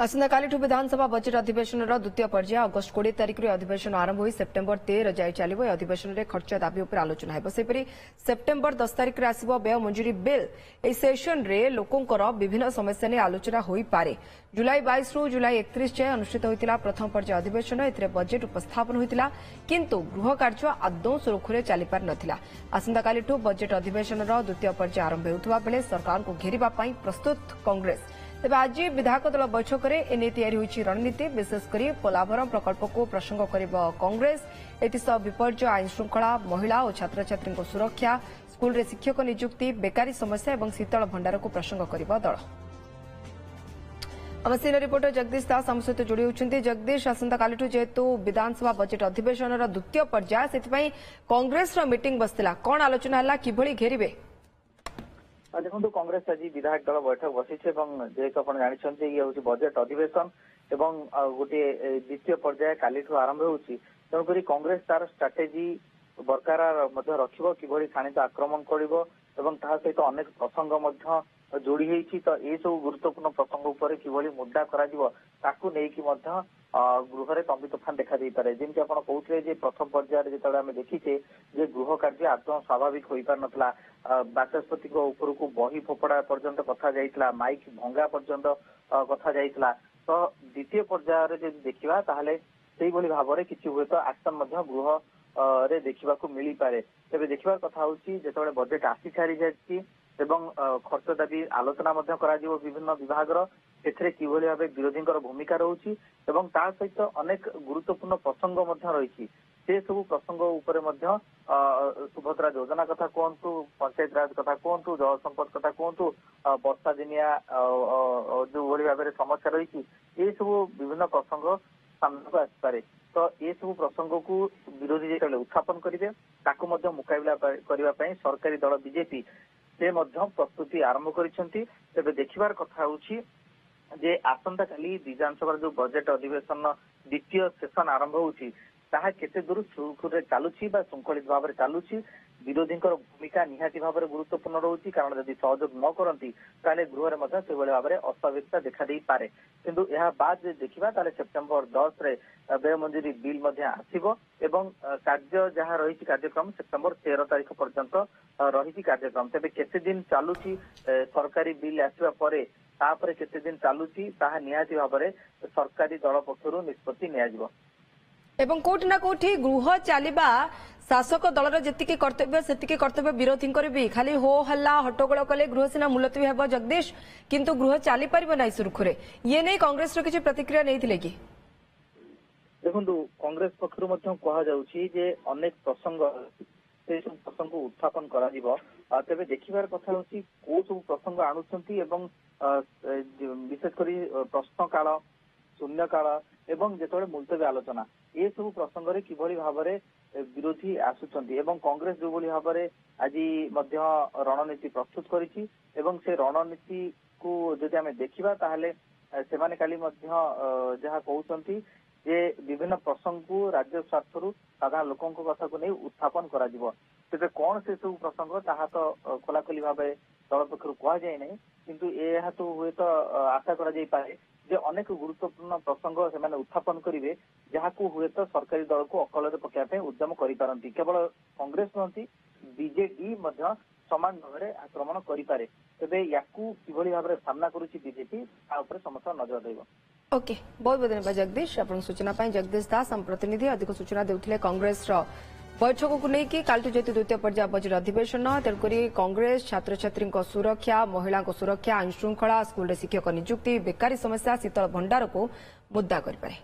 आसंता विधानसभा budget अधिवेशन द्वितीय पर्याय अगस्ट 20 तारिख अधिवेशन आरंभ हो सेप्टेम्बर 13 जाए चलो। अधिवेशन में खर्च दाबी उपर आलोचना हो। सेपरी सेप्टेम्बर 10 तारिख में आसव व्यय मंजूरी बिल। यह सेसन रे लोकंकर विभिन्न समस्या नहीं आलोचना हो पारे। जुलाई 22 रु जुलाई 31 जाए अनुष्ठित होता प्रथम पर्याय अधिवेशन। एथिरे बजेट उपस्थापन होता किंतु गृह कार्य आदौ सुरखुरे चली पार नथिला। आसंता बजेट अधिवेशन द्वितीय पर्याय आरंभ होता बेले सरकार को घेरिबा प्रस्तुत कांग्रेस। तेज आज विधायक दल बैठक में एने तैयारी रणनीति विशेषकर पोलाभरम प्रकल्प को प्रसंग कर कांग्रेस। एसह विपर्य आईन श्रृंखला महिला और छात्र छात्री सुरक्षा स्कूल रे शिक्षक नियुक्ति बेकारी समस्या और शीतल भंडार को प्रसंग कर दल। आम सीनियर रिपोर्टर जगदीश दास आम सहित जोड़ी होती। जगदीश आसंता जेहेतु विधानसभा बजेट अधिवेशन द्वितीय पर्याय से कांग्रेस मीटिंग बसला कौन आलोचना है किभली घेरिबे? देखो कांग्रेस आज विधायक दल बैठक बसी जेहेतु आप जानते ये हूँ बजेट अधिवेशन एवं गोटे द्वितीय पर्याय काली आरंभ हो तेणुक कांग्रेस तार स्ट्राटेजी बरकरार रखिब किभली शाणित आक्रमण कर सहित अनेक प्रसंग जोड़ी होती। तो ये सब गुरुत्वपूर्ण प्रसंग उपर किभली मुद्दा ताकू गृह में तंबी तोफान देखा पारे। जमी आप कहते प्रथम पर्यायर जो आम देखीचे गृह कार्य आदौ स्वाभाविक हो पार नाला। बाचस्पति ऊपर को बही फोपड़ा पर्यंत कथा जाइतला, माइक भंगा पर्यंत कथा जाइतला। तो द्वितीय पर्यायर जो देखा ताहले सेही भली भाव में किसी हुए तो एक्शन गृह रे देखा मिल पारे। तेज देखा कथा हूँ जो बजेट आसी सारी जाए खर्च दाबी आलोचना विभिन्न विभाग किभली भाव विरोधी भूमिका रोचे सहित अनेक गुरुत्वपूर्ण प्रसंग रही से सब प्रसंग उपर सुभद्रा योजना कथा कहतु, पंचायत राज कथा कहतु, जल संपद कथा कहतु, वर्षा दिनिया जो भली भाव समस्या रही ये सब विभिन्न प्रसंग सामना को आसपे। तो ये सब प्रसंग को विरोधी जो उत्थापन करेंगे मुकाबला करने सरकारी दल बीजेपी से प्रस्तुति आरंभ करिसेंती। तेबे देखिबार कथा होछि जे आसंता काली विधानसभा जो बजेट अधिवेशन द्वितीय सेशन आरंभ होछि ताहा केते दूर सुरखुरे चालुछि बा शृंखलित भाव में चालुछि। विरोधी भूमिका निहाती भाव में गुरुत्वपूर्ण रोची कारण यदि सहयोग न करती ताले गृह में से भाव में अस्वाभाविकता देखा दे पारे। किंतु यह बाद देखा ताले सेप्टेम्बर 10 रे व्यय मंजूरी बिल आसिबो एवं कार्य जहाँ रही कार्यक्रम सेप्टेम्बर 13 तारिख पर्यंत रही कार्यक्रम। तेबे केते दिन चालुछि सरकारी बिल आसिबा परे तापरे केते दिन चालुछि ताहा निहाती भाव में सरकारी दल पक्षरु निष्पत्ति नियाजिबो। एवं कोठी ना कोठी गृह चलिबा शासक दलर जेतिकी कर्तव्य विरोधी भी खाली हो हल्ला हट्टगोल कले गृह सीना मुलतवी हेब जगदीश किंतु गृह चली पारिबो नै सुरखुरे। ये नहीं कांग्रेस रो किछि प्रतिक्रिया नैथिले कि? देखंतु कांग्रेस पक्षरु मध्य कहा जाउछि जे अनेक प्रसंग से सब प्रसंग उत्थापन करा दिबो। तेबे देखिबार कथा होछि को सब प्रसंग आणुछंती एवं विशेष करी प्रश्न काल शून्य काल एवं जेतबे मुलतवी आलोचना ये सब प्रसंग रे किभली भाव में विरोधी आसुचंती एवं कांग्रेस जो भली भाव में आज रणनीति प्रस्तुत करिछि एवं से रणनीति को जदि आमे देखिबा ताहले सेमाने काली जहाँ कहउचंती जे विभिन्न प्रसंग को राज्य स्वार्थरु साधारण लोकों कथा को नहीं उत्थापन करा जिवो। तेबे कौन से सब प्रसंग ताहा तो खोलाखोली भाव दल पक्षरु कहा जाए नहीं किंतु यह तो हुए तो आशा करा जाई पारे जे अनेक गुरुत्वपूर्ण प्रसंग से उत्थापन करेंगे जहाँ हुए तो सरकारी दल को अकल पकड़ उद्यम करें। केवल कांग्रेस नुहति बीजेडी समान भाव में आक्रमण करें। तेज या किभली भाव में सामना करुच्ची बीजेपी समस्त नजर देव। ओके बहुत बहुत धन्यवाद जगदीश आप सूचना। जगदीश दास आम प्रतिनिधि अधिक सूचना देउथिले कांग्रेस बैठक को लेकिन कालठू जेतु द्वितीय पर्याय बजेट अधिवेशन तेणुक कांग्रेस छात्र छात्री सुरक्षा महिला सुरक्षा आईन श्रृंखला स्कूल शिक्षक नियुक्ति बेकारी समस्या शीतल भंडार को मुद्दा करें।